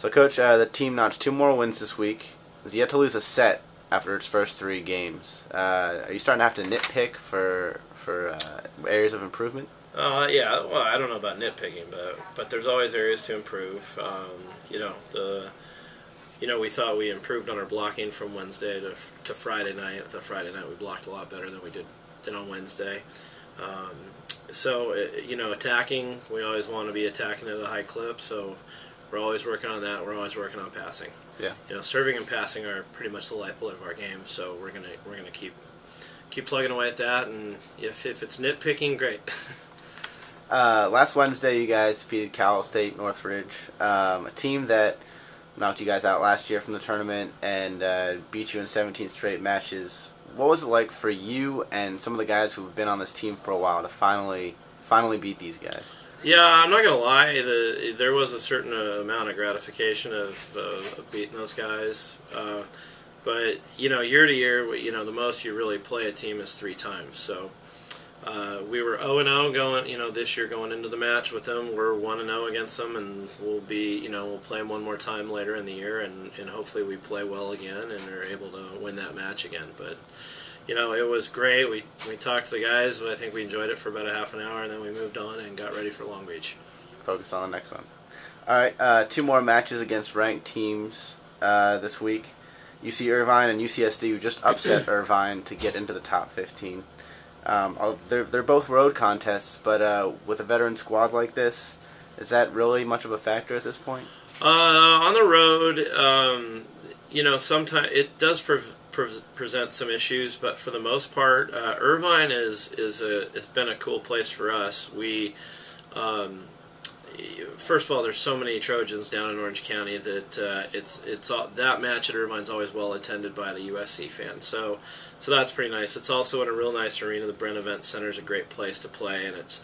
So, Coach, the team notched 2 more wins this week. Is yet to lose a set after its first 3 games. Are you starting to have to nitpick for areas of improvement? Yeah. Well, I don't know about nitpicking, but there's always areas to improve. We thought we improved on our blocking from Wednesday to Friday night. The Friday night we blocked a lot better than we did on Wednesday. Attacking, we always want to be attacking at a high clip, so we're always working on that. We're always working on passing. Yeah. Serving and passing are pretty much the lifeblood of our game, so we're gonna keep plugging away at that, and if it's nitpicking, great. Last Wednesday, you guys defeated Cal State Northridge, a team that knocked you guys out last year from the tournament and beat you in 17 straight matches. What was it like for you and some of the guys who've been on this team for a while to finally beat these guys? Yeah, I'm not gonna lie. There was a certain amount of gratification of beating those guys, but year to year, the most you really play a team is 3 times. So we were 0-0 going. This year going into the match with them, we're 1-0 against them, and we'll play them one more time later in the year, and hopefully we play well again and are able to win that match again. But it was great. We talked to the guys. I think we enjoyed it for about a half an hour, and then we moved on and got ready for Long Beach. Focus on the next one. All right, 2 more matches against ranked teams this week. UC Irvine and UCSD, who just upset Irvine to get into the top 15. They're both road contests, but with a veteran squad like this, is that really much of a factor at this point? On the road, sometimes it does present some issues, but for the most part, Irvine has been a cool place for us. We first of all, there's so many Trojans down in Orange County that that match at Irvine's always well attended by the USC fans. So that's pretty nice. It's also in a real nice arena. The Brent Event Center is a great place to play, and it's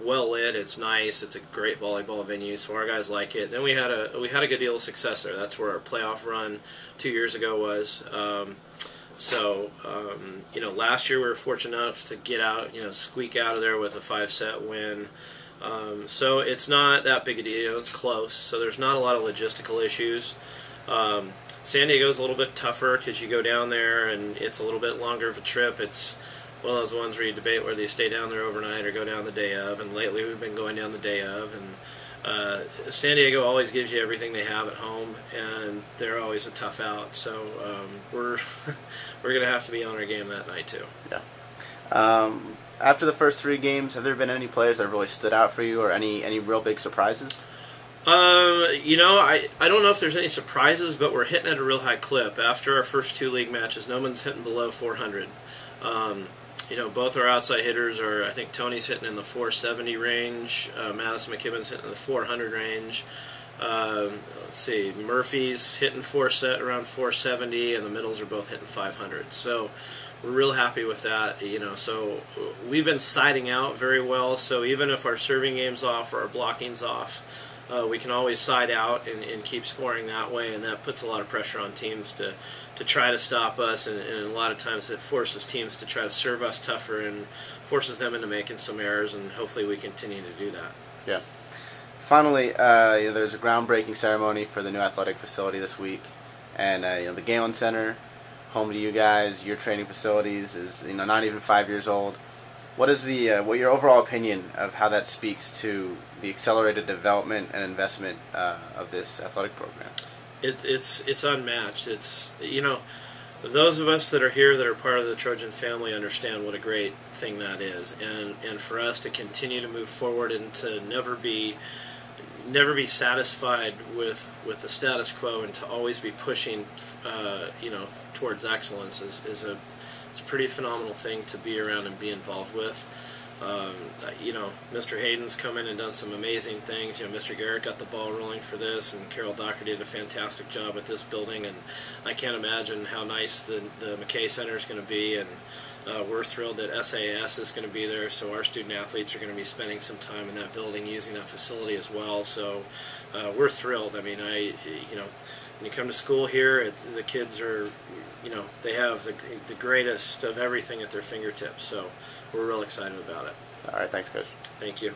well lit. It's nice. It's a great volleyball venue, so our guys like it. Then we had a good deal of success there. That's where our playoff run 2 years ago was. Last year we were fortunate enough to get out, squeak out of there with a 5-set win. So it's not that big a deal. It's close, so there's not a lot of logistical issues. San Diego's a little bit tougher because you go down there and it's a little bit longer of a trip. It's one of those ones where you debate whether you stay down there overnight or go down the day of, and lately we've been going down the day of. And San Diego always gives you everything they have at home, and they're always a tough out. So we're going to have to be on our game that night too. Yeah. After the first 3 games, have there been any players that really stood out for you, or any real big surprises? I don't know if there's any surprises, but we're hitting at a real high clip. After our first 2 league matches, no one's hitting below 400. Both our outside hitters are, I think Tony's hitting in the 470 range, Madison McKibben's hitting in the 400 range. Let's see, Murphy's hitting around 470, and the middles are both hitting 500. So we're real happy with that. So we've been siding out very well. So even if our serving game's off or our blocking's off, we can always side out and keep scoring that way, and that puts a lot of pressure on teams to try to stop us, and a lot of times it forces teams to try to serve us tougher and forces them into making some errors, and hopefully we continue to do that. Yeah. Finally, there's a groundbreaking ceremony for the new athletic facility this week, and the Galen Center, home to you guys, your training facilities, is not even 5 years old. What is what your overall opinion of how that speaks to the accelerated development and investment of this athletic program? It's unmatched. It's those of us that are here that are part of the Trojan family understand what a great thing that is, and for us to continue to move forward and to never be satisfied with the status quo, and to always be pushing towards excellence is a pretty phenomenal thing to be around and be involved with. Mr. Hayden's come in and done some amazing things. Mr. Garrett got the ball rolling for this, and Carol Docker did a fantastic job at this building, and I can't imagine how nice the McKay Center is going to be, and we're thrilled that SAS is going to be there, so our student athletes are going to be spending some time in that building using that facility as well. So we're thrilled. I mean, when you come to school here, the kids are, they have the greatest of everything at their fingertips. So we're real excited about it. All right, thanks, Coach. Thank you.